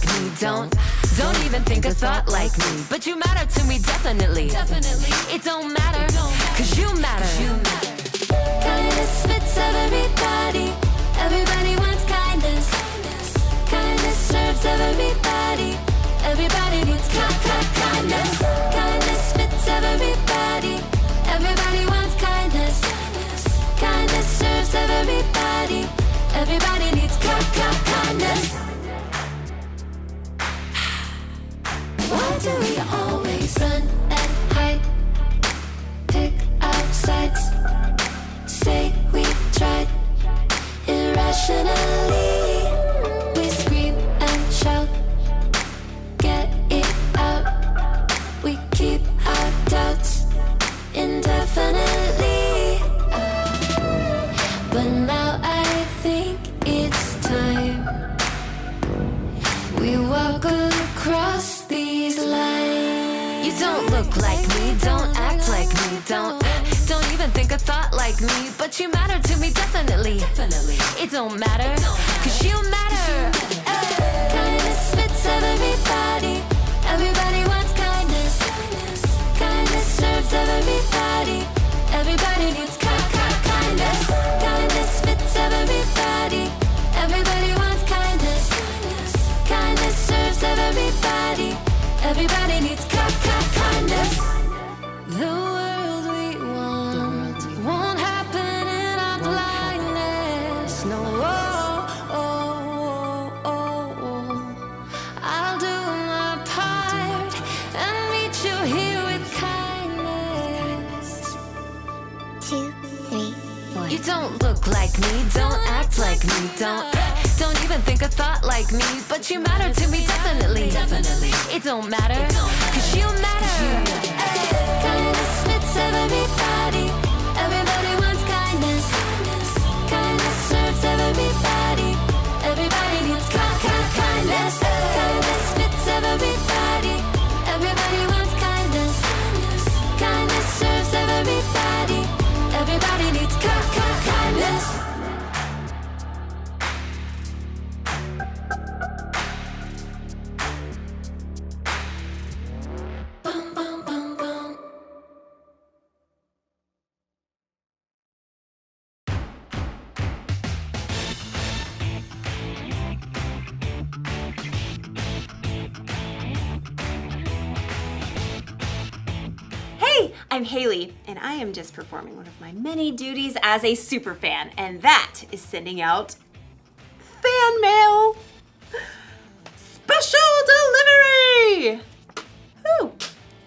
like me. Don't even think a thought like me. But you matter to me, definitely. It don't matter, cause you matter. Kindness fits everybody. Everybody wants kindness. Kindness serves everybody. Everybody needs kindness. Kindness fits everybody. Everybody wants kindness. Kindness serves everybody. Everybody needs kindness. Why do we always run and hide? Pick our sides. Say we tried. Irrationally, we scream and shout. Get it out. We keep our doubts indefinitely. But now I think it's time we walk across these lines. You don't look like me, don't act like me, don't even think a thought like me. But you matter to me, definitely. It don't matter, cause you matter. Kindness fits everybody. Everybody wants kindness. Kindness serves everybody. Everybody needs kindness. Kindness fits everybody. Everybody wants kindness. Kindness serves everybody. Everybody needs kindness. The world we want won't happen in our blindness. No, I'll do my part and meet you here with kindness. 2, 3, 4. You don't look like me, don't act like me, don't even think a thought like me. But you matter to me, definitely. It don't matter, cause you matter. Kindness fits everybody. Everybody wants kindness. Kindness serves everybody. Everybody needs kindness. Kindness fits everybody. Everybody wants kindness. Kindness serves everybody. Everybody needs kindness. Boom, boom, boom, boom. Hey, I'm Haley, and I am just performing one of my many duties as a superfan, and that is sending out fan mail. Special delivery! Ooh,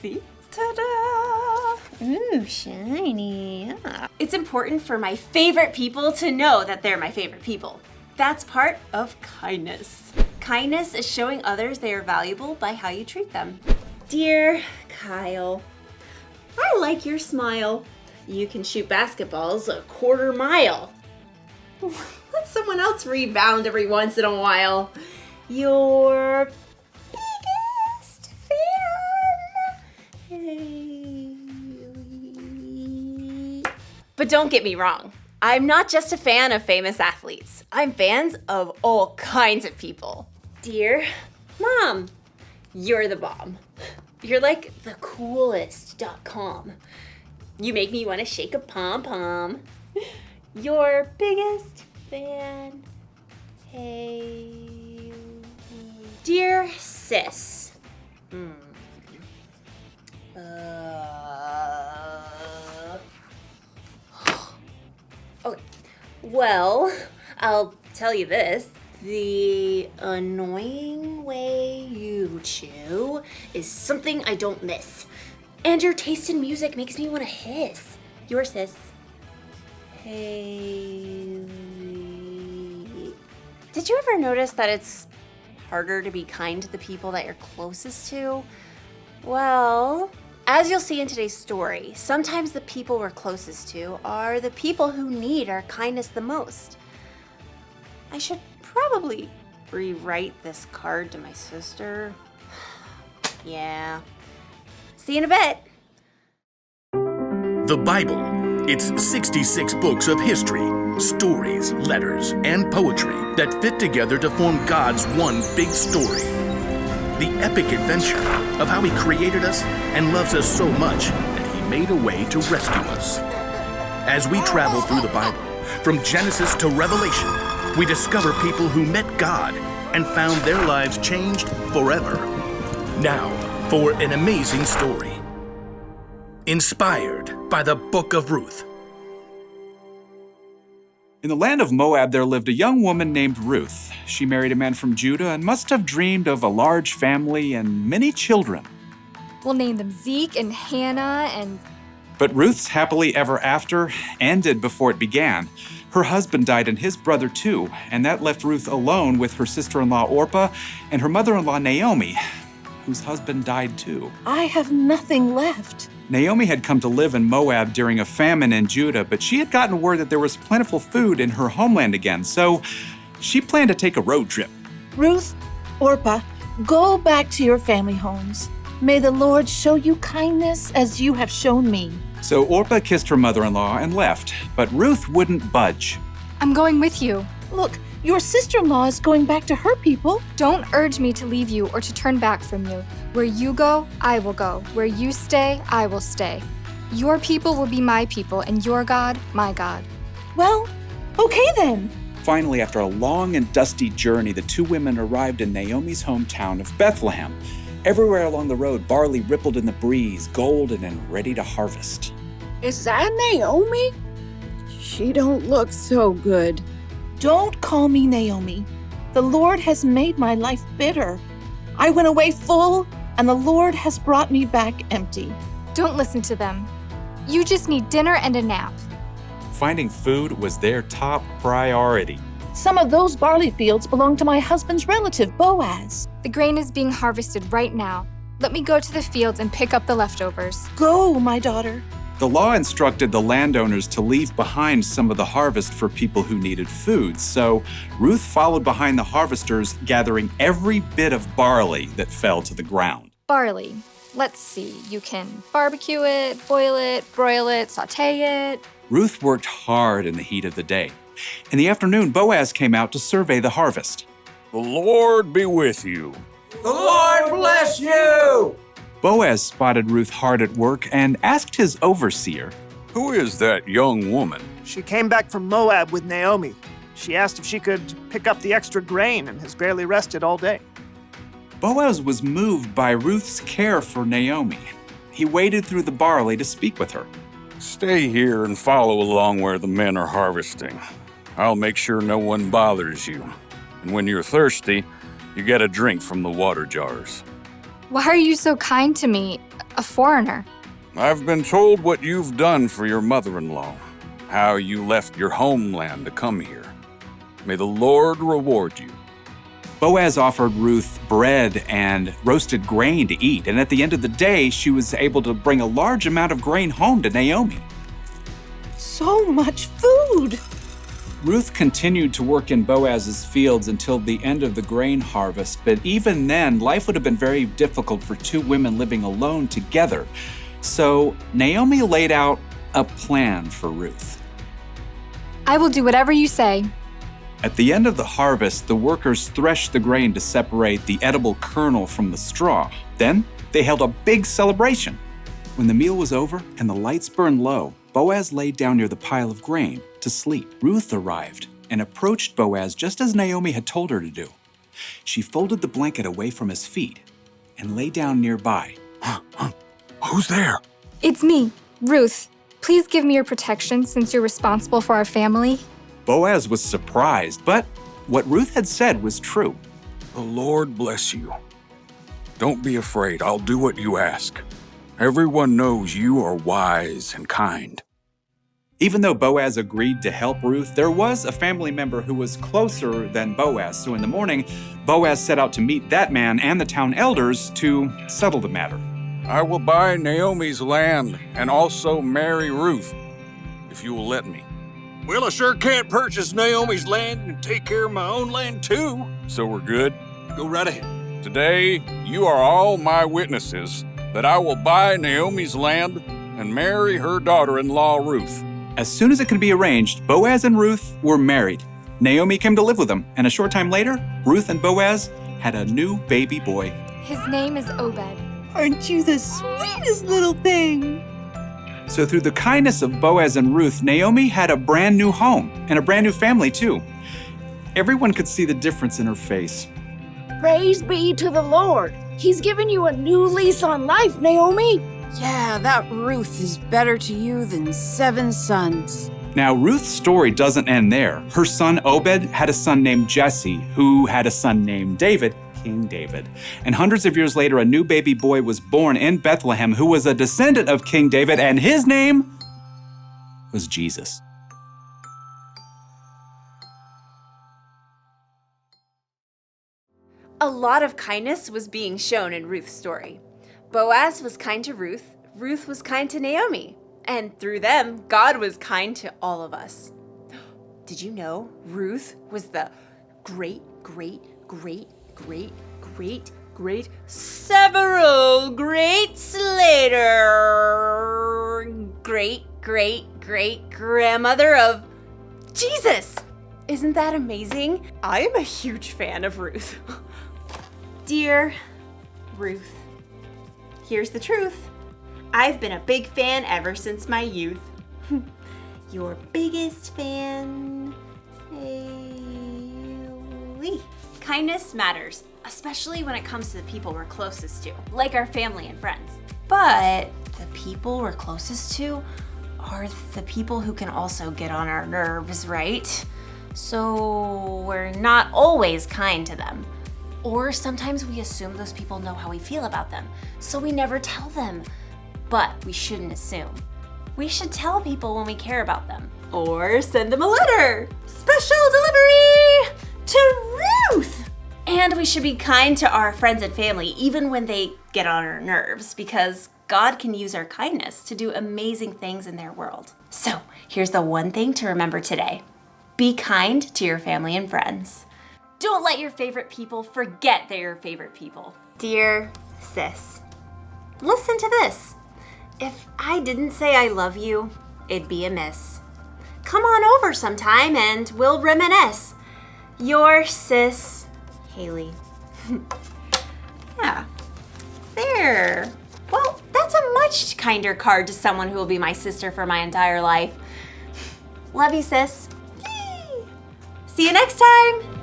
see? Ta-da! Ooh, shiny. Yeah. It's important for my favorite people to know that they're my favorite people. That's part of kindness. Kindness is showing others they are valuable by how you treat them. Dear Kyle, I like your smile. You can shoot basketballs a 1/4 mile. Let someone else rebound every once in a while. Your biggest fan. But don't get me wrong. I'm not just a fan of famous athletes. I'm fans of all kinds of people. Dear Mom, you're the bomb. You're like the coolest.com. You make me want to shake a pom-pom. Your biggest fan, hey. Dear sis. Okay. Well, I'll tell you this. The annoying way you chew is something I don't miss. And your taste in music makes me want to hiss. Your sis. Hey. Did you ever notice that it's harder to be kind to the people that you're closest to? Well, as you'll see in today's story, sometimes the people we're closest to are the people who need our kindness the most. I should probably rewrite this card to my sister. Yeah. See you in a bit. The Bible. It's 66 books of history, stories, letters, and poetry that fit together to form God's one big story. The epic adventure of how He created us and loves us so much that He made a way to rescue us. As we travel through the Bible, from Genesis to Revelation, we discover people who met God and found their lives changed forever. Now, for an amazing story. Inspired by the Book of Ruth. In the land of Moab, there lived a young woman named Ruth. She married a man from Judah and must have dreamed of a large family and many children. We'll name them Zeke and Hannah and... But Ruth's happily ever after ended before it began. Her husband died and his brother too, and that left Ruth alone with her sister-in-law Orpah and her mother-in-law Naomi, whose husband died too. I have nothing left. Naomi had come to live in Moab during a famine in Judah, but she had gotten word that there was plentiful food in her homeland again, so she planned to take a road trip. Ruth, Orpah, go back to your family homes. May the Lord show you kindness as you have shown me. So Orpah kissed her mother-in-law and left, but Ruth wouldn't budge. I'm going with you. Look, your sister-in-law is going back to her people. Don't urge me to leave you or to turn back from you. Where you go, I will go. Where you stay, I will stay. Your people will be my people, and your God, my God. Well, okay then. Finally, after a long and dusty journey, the two women arrived in Naomi's hometown of Bethlehem. Everywhere along the road, barley rippled in the breeze, golden and ready to harvest. Is that Naomi? She don't look so good. Don't call me Naomi. The Lord has made my life bitter. I went away full, and the Lord has brought me back empty. Don't listen to them. You just need dinner and a nap. Finding food was their top priority. Some of those barley fields belong to my husband's relative, Boaz. The grain is being harvested right now. Let me go to the fields and pick up the leftovers. Go, my daughter. The law instructed the landowners to leave behind some of the harvest for people who needed food, so Ruth followed behind the harvesters, gathering every bit of barley that fell to the ground. Barley. Let's see. You can barbecue it, boil it, broil it, sauté it. Ruth worked hard in the heat of the day. In the afternoon, Boaz came out to survey the harvest. The Lord be with you. The Lord bless you! Boaz spotted Ruth hard at work and asked his overseer, Who is that young woman? She came back from Moab with Naomi. She asked if she could pick up the extra grain and has barely rested all day. Boaz was moved by Ruth's care for Naomi. He waded through the barley to speak with her. Stay here and follow along where the men are harvesting. I'll make sure no one bothers you. And when you're thirsty, you get a drink from the water jars. Why are you so kind to me, a foreigner? I've been told what you've done for your mother-in-law, how you left your homeland to come here. May the Lord reward you. Boaz offered Ruth bread and roasted grain to eat, and at the end of the day, she was able to bring a large amount of grain home to Naomi. So much food! Ruth continued to work in Boaz's fields until the end of the grain harvest, but even then, life would have been very difficult for two women living alone together. So Naomi laid out a plan for Ruth. I will do whatever you say. At the end of the harvest, the workers threshed the grain to separate the edible kernel from the straw. Then they held a big celebration. When the meal was over and the lights burned low, Boaz laid down near the pile of grain to sleep. Ruth arrived and approached Boaz just as Naomi had told her to do. She folded the blanket away from his feet and lay down nearby. Who's there? It's me, Ruth. Please give me your protection since you're responsible for our family. Boaz was surprised, but what Ruth had said was true. The Lord bless you. Don't be afraid. I'll do what you ask. Everyone knows you are wise and kind. Even though Boaz agreed to help Ruth, there was a family member who was closer than Boaz. So in the morning, Boaz set out to meet that man and the town elders to settle the matter. I will buy Naomi's land and also marry Ruth, if you will let me. Well, I sure can't purchase Naomi's land and take care of my own land too. So we're good? Go right ahead. Today, you are all my witnesses that I will buy Naomi's land and marry her daughter-in-law Ruth. As soon as it could be arranged, Boaz and Ruth were married. Naomi came to live with them, and a short time later, Ruth and Boaz had a new baby boy. His name is Obed. Aren't you the sweetest little thing? So through the kindness of Boaz and Ruth, Naomi had a brand new home and a brand new family too. Everyone could see the difference in her face. Praise be to the Lord. He's given you a new lease on life, Naomi. Yeah, that Ruth is better to you than 7 sons. Now, Ruth's story doesn't end there. Her son Obed had a son named Jesse, who had a son named David, King David. And hundreds of years later, a new baby boy was born in Bethlehem who was a descendant of King David, and his name was Jesus. A lot of kindness was being shown in Ruth's story. Boaz was kind to Ruth, Ruth was kind to Naomi, and through them, God was kind to all of us. Did you know Ruth was the several greats later great grandmother of Jesus? Isn't that amazing? I am a huge fan of Ruth. Dear Ruth, here's the truth. I've been a big fan ever since my youth. Your biggest fan, Haley. Kindness matters, especially when it comes to the people we're closest to, like our family and friends. But the people we're closest to are the people who can also get on our nerves, right? So we're not always kind to them. Or sometimes we assume those people know how we feel about them, so we never tell them. But we shouldn't assume. We should tell people when we care about them. Or send them a letter. Special delivery to Ruth! And we should be kind to our friends and family, even when they get on our nerves, because God can use our kindness to do amazing things in their world. So here's the one thing to remember today. Be kind to your family and friends. Don't let your favorite people forget they're your favorite people. Dear sis, listen to this. If I didn't say I love you, it'd be amiss. Come on over sometime and we'll reminisce. Your sis, Haley. Yeah, there. Well, that's a much kinder card to someone who will be my sister for my entire life. Love you, sis. Yay. See you next time.